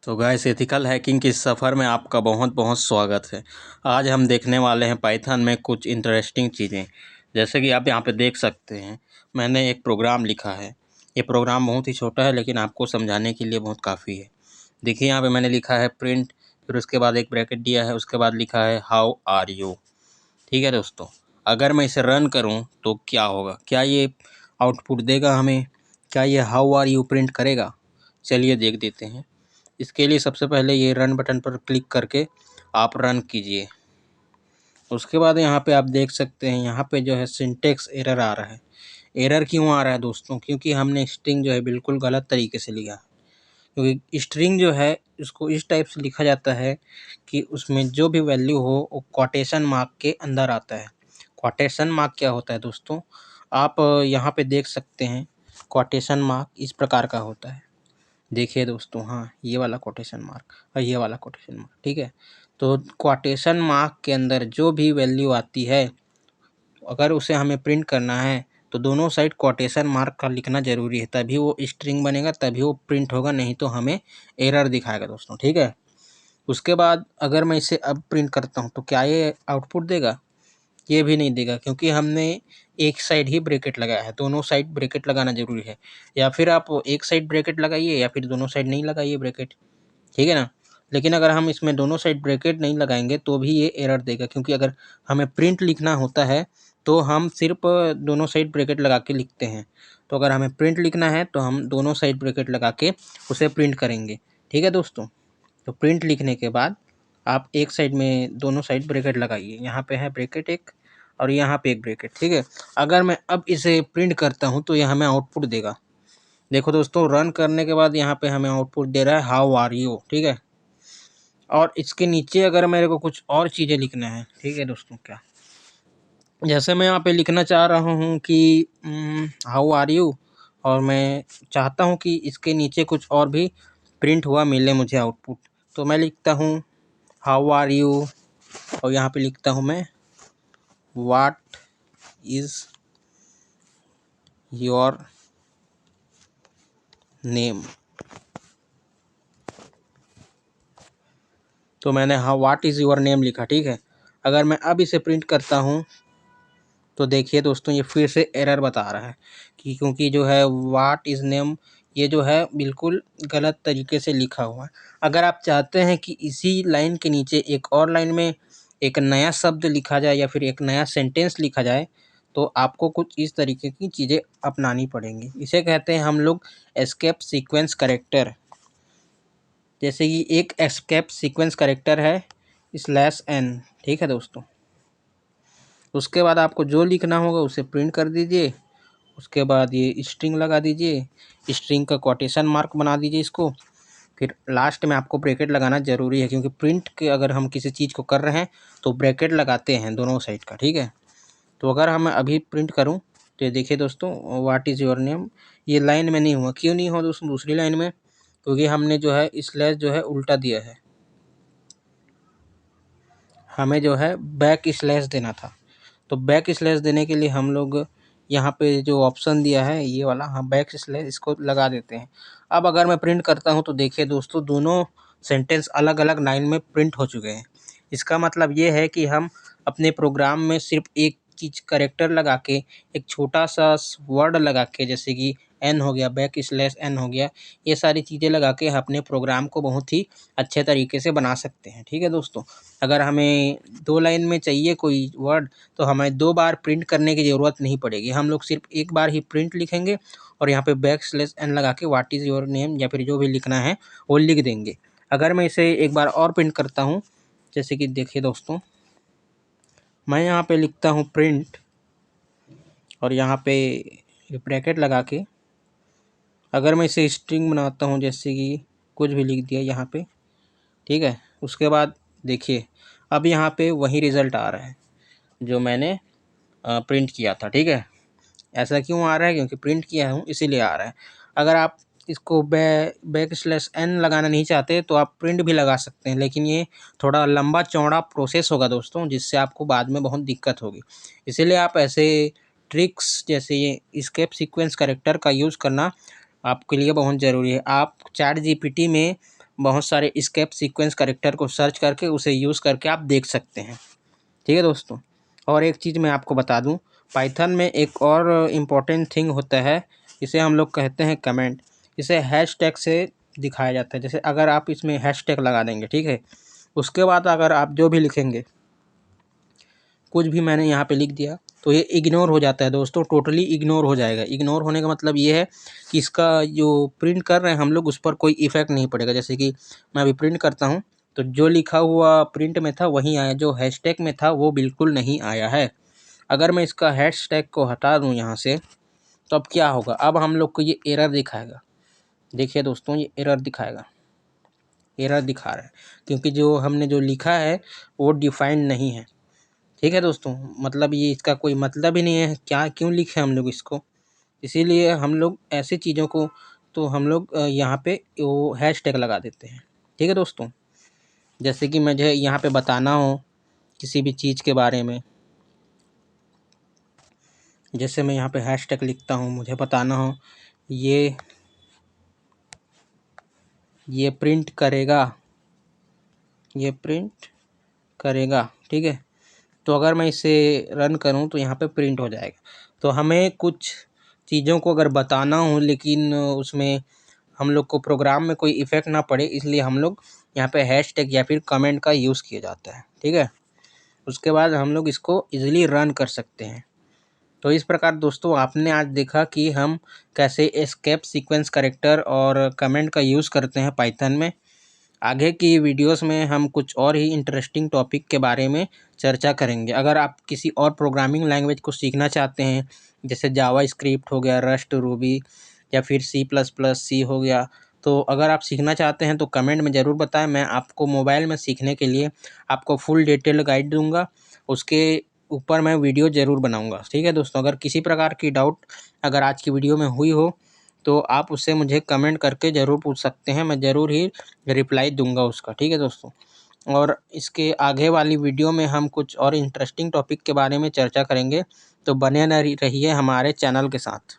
तो guys ethical hacking के सफ़र में आपका बहुत बहुत स्वागत है। आज हम देखने वाले हैं पाइथन में कुछ इंटरेस्टिंग चीज़ें। जैसे कि आप यहाँ पे देख सकते हैं, मैंने एक प्रोग्राम लिखा है। ये प्रोग्राम बहुत ही छोटा है लेकिन आपको समझाने के लिए बहुत काफ़ी है। देखिए यहाँ पे मैंने लिखा है प्रिंट, फिर उसके बाद एक ब्रैकेट दिया है, उसके बाद लिखा है हाउ आर यू। ठीक है दोस्तों, अगर मैं इसे रन करूँ तो क्या होगा, क्या ये आउटपुट देगा हमें, क्या ये हाउ आर यू प्रिंट करेगा? चलिए देख देते हैं। इसके लिए सबसे पहले ये रन बटन पर क्लिक करके आप रन कीजिए। उसके बाद यहाँ पे आप देख सकते हैं, यहाँ पे जो है सिंटेक्स एरर आ रहा है। एरर क्यों आ रहा है दोस्तों? क्योंकि हमने स्ट्रिंग जो है बिल्कुल गलत तरीके से लिखा है। क्योंकि स्ट्रिंग जो है इसको इस टाइप से लिखा जाता है कि उसमें जो भी वैल्यू हो वो कोटेशन मार्क के अंदर आता है। कोटेशन मार्क क्या होता है दोस्तों? आप यहाँ पे देख सकते हैं, कोटेशन मार्क इस प्रकार का होता है। देखिए दोस्तों, हाँ ये वाला कोटेशन मार्क और ये वाला कोटेशन मार्क, ठीक है। तो कोटेशन मार्क के अंदर जो भी वैल्यू आती है, अगर उसे हमें प्रिंट करना है तो दोनों साइड कोटेशन मार्क का लिखना ज़रूरी है, तभी वो स्ट्रिंग बनेगा, तभी वो प्रिंट होगा, नहीं तो हमें एरर दिखाएगा दोस्तों, ठीक है। उसके बाद अगर मैं इसे अब प्रिंट करता हूँ तो क्या ये आउटपुट देगा? ये भी नहीं देगा, क्योंकि हमने एक साइड ही ब्रैकेट लगाया है। दोनों साइड ब्रैकेट लगाना ज़रूरी है, या फिर आप एक साइड ब्रैकेट लगाइए या फिर दोनों साइड नहीं लगाइए ब्रैकेट, ठीक है ना। लेकिन अगर हम इसमें दोनों साइड ब्रैकेट नहीं लगाएंगे तो भी ये एरर देगा, क्योंकि अगर हमें प्रिंट लिखना होता है तो हम सिर्फ दोनों साइड ब्रैकेट लगा के लिखते हैं। तो अगर हमें प्रिंट लिखना है तो हम दोनों साइड ब्रैकेट लगा के उसे प्रिंट करेंगे, ठीक है दोस्तों। तो प्रिंट लिखने के बाद आप एक साइड में दोनों साइड ब्रैकेट लगाइए। यहाँ पे है ब्रैकेट एक और यहाँ पे एक ब्रैकेट, ठीक है। अगर मैं अब इसे प्रिंट करता हूँ तो ये हमें आउटपुट देगा। देखो दोस्तों, रन करने के बाद यहाँ पे हमें आउटपुट दे रहा है हाउ आर यू, ठीक है। और इसके नीचे अगर मेरे को कुछ और चीज़ें लिखना है, ठीक है दोस्तों, क्या जैसे मैं यहाँ पे लिखना चाह रहा हूँ कि हाउ आर यू, और मैं चाहता हूँ कि इसके नीचे कुछ और भी प्रिंट हुआ मिले मुझे आउटपुट, तो मैं लिखता हूँ हाउ आर यू और यहाँ पे लिखता हूँ मैं व्हाट इज़ योर नेम। तो मैंने हाँ व्हाट इज़ योर नेम लिखा, ठीक है। अगर मैं अब इसे प्रिंट करता हूँ तो देखिए दोस्तों, ये फिर से एरर बता रहा है कि क्योंकि जो है व्हाट इज़ नेम, ये जो है बिल्कुल गलत तरीके से लिखा हुआ है। अगर आप चाहते हैं कि इसी लाइन के नीचे एक और लाइन में एक नया शब्द लिखा जाए या फिर एक नया सेंटेंस लिखा जाए, तो आपको कुछ इस तरीके की चीज़ें अपनानी पड़ेंगी। इसे कहते हैं हम लोग एस्केप सीक्वेंस करेक्टर। जैसे कि एक एस्केप सीक्वेंस करेक्टर है /n, ठीक है दोस्तों। उसके बाद आपको जो लिखना होगा उसे प्रिंट कर दीजिए। उसके बाद ये स्ट्रिंग लगा दीजिए, स्ट्रिंग का कोटेशन मार्क बना दीजिए इसको। फिर लास्ट में आपको ब्रैकेट लगाना ज़रूरी है, क्योंकि प्रिंट के अगर हम किसी चीज़ को कर रहे हैं तो ब्रैकेट लगाते हैं दोनों साइड का, ठीक है। तो अगर हम अभी प्रिंट करूं तो ये देखिए दोस्तों, व्हाट इज़ योर नेम, ये लाइन में नहीं हुआ। क्यों नहीं हुआ दोस्तों दूसरी लाइन में? क्योंकि हमने जो है स्लैश जो है उल्टा दिया है, हमें जो है बैक स्लैश देना था। तो बैक स्लैश देने के लिए हम लोग यहाँ पे जो ऑप्शन दिया है ये वाला, हाँ बैक स्लैश, इसको लगा देते हैं। अब अगर मैं प्रिंट करता हूँ तो देखिए दोस्तों, दोनों सेंटेंस अलग अलग लाइन में प्रिंट हो चुके हैं। इसका मतलब ये है कि हम अपने प्रोग्राम में सिर्फ एक चीज़ करेक्टर लगा के, एक छोटा सा वर्ड लगा के, जैसे कि एन हो गया, बैक स्लैश एन हो गया, ये सारी चीज़ें लगा के अपने प्रोग्राम को बहुत ही अच्छे तरीके से बना सकते हैं, ठीक है दोस्तों। अगर हमें 2 लाइन में चाहिए कोई वर्ड तो हमें 2 बार प्रिंट करने की ज़रूरत नहीं पड़ेगी। हम लोग सिर्फ एक बार ही प्रिंट लिखेंगे और यहाँ पे /n लगा के व्हाट इज़ योर नेम या फिर जो भी लिखना है वो लिख देंगे। अगर मैं इसे एक बार और प्रिंट करता हूँ, जैसे कि देखिए दोस्तों, मैं यहाँ पे लिखता हूँ प्रिंट और यहाँ पे ब्रैकेट लगा के अगर मैं इसे स्ट्रिंग बनाता हूँ, जैसे कि कुछ भी लिख दिया यहाँ पे, ठीक है। उसके बाद देखिए, अब यहाँ पे वही रिज़ल्ट आ रहा है जो मैंने प्रिंट किया था, ठीक है। ऐसा क्यों आ रहा है? क्योंकि प्रिंट किया हूँ इसीलिए आ रहा है। अगर आप इसको /n लगाना नहीं चाहते तो आप प्रिंट भी लगा सकते हैं, लेकिन ये थोड़ा लंबा चौड़ा प्रोसेस होगा दोस्तों, जिससे आपको बाद में बहुत दिक्कत होगी। इसीलिए आप ऐसे ट्रिक्स जैसे ये एस्केप सीक्वेंस कैरेक्टर का यूज़ करना आपके लिए बहुत ज़रूरी है। आप चैट जीपीटी में बहुत सारे एस्केप सीक्वेंस कैरेक्टर को सर्च करके उसे यूज़ करके आप देख सकते हैं। ठीक है दोस्तों। और एक चीज़ मैं आपको बता दूं, पाइथन में एक और इम्पॉर्टेंट थिंग होता है, इसे हम लोग कहते हैं कमेंट। इसे हैशटैग से दिखाया जाता है। जैसे अगर आप इसमें हैशटैग लगा देंगे, ठीक है, उसके बाद अगर आप जो भी लिखेंगे, कुछ भी मैंने यहाँ पे लिख दिया तो ये इग्नोर हो जाता है दोस्तों, टोटली इग्नोर हो जाएगा। इग्नोर होने का मतलब ये है कि इसका जो प्रिंट कर रहे हैं हम लोग, उस पर कोई इफ़ेक्ट नहीं पड़ेगा। जैसे कि मैं अभी प्रिंट करता हूँ तो जो लिखा हुआ प्रिंट में था वही आया, जो हैशटैग में था वो बिल्कुल नहीं आया है। अगर मैं इसका हैशटैग को हटा दूँ यहाँ से तो अब क्या होगा, अब हम लोग को ये एरर दिखाएगा। देखिए दोस्तों, ये एरर दिखाएगा, एरर दिखा रहा है क्योंकि जो हमने जो लिखा है वो डिफाइंड नहीं है। ठीक है दोस्तों, मतलब ये इसका कोई मतलब ही नहीं है, क्या क्यों लिखे हम लोग इसको। इसीलिए हम लोग ऐसी चीज़ों को तो हम लोग यहाँ पे वो हैशटैग लगा देते हैं। ठीक है दोस्तों, जैसे कि मुझे यहाँ पे बताना हो किसी भी चीज़ के बारे में, जैसे मैं यहाँ पे हैशटैग लिखता हूँ, मुझे बताना हो ये प्रिंट करेगा, ये प्रिंट करेगा, ठीक है। तो अगर मैं इसे रन करूं तो यहाँ पे प्रिंट हो जाएगा। तो हमें कुछ चीज़ों को अगर बताना हो लेकिन उसमें हम लोग को प्रोग्राम में कोई इफ़ेक्ट ना पड़े, इसलिए हम लोग यहाँ पे हैशटैग या फिर कमेंट का यूज़ किया जाता है। ठीक है, उसके बाद हम लोग इसको ईज़िली रन कर सकते हैं। तो इस प्रकार दोस्तों आपने आज देखा कि हम कैसे एस्केप सीक्वेंस कैरेक्टर और कमेंट का यूज़ करते हैं पाइथन में। आगे की वीडियोस में हम कुछ और ही इंटरेस्टिंग टॉपिक के बारे में चर्चा करेंगे। अगर आप किसी और प्रोग्रामिंग लैंग्वेज को सीखना चाहते हैं, जैसे जावा स्क्रिप्ट हो गया, रस्ट, रूबी या फिर C++, हो गया, तो अगर आप सीखना चाहते हैं तो कमेंट में ज़रूर बताएं। मैं आपको मोबाइल में सीखने के लिए आपको फुल डिटेल गाइड दूंगा, उसके ऊपर मैं वीडियो ज़रूर बनाऊंगा। ठीक है दोस्तों, अगर किसी प्रकार की डाउट अगर आज की वीडियो में हुई हो तो आप उससे मुझे कमेंट करके ज़रूर पूछ सकते हैं, मैं ज़रूर ही रिप्लाई दूंगा उसका। ठीक है दोस्तों, और इसके आगे वाली वीडियो में हम कुछ और इंटरेस्टिंग टॉपिक के बारे में चर्चा करेंगे, तो बने रहिए हमारे चैनल के साथ।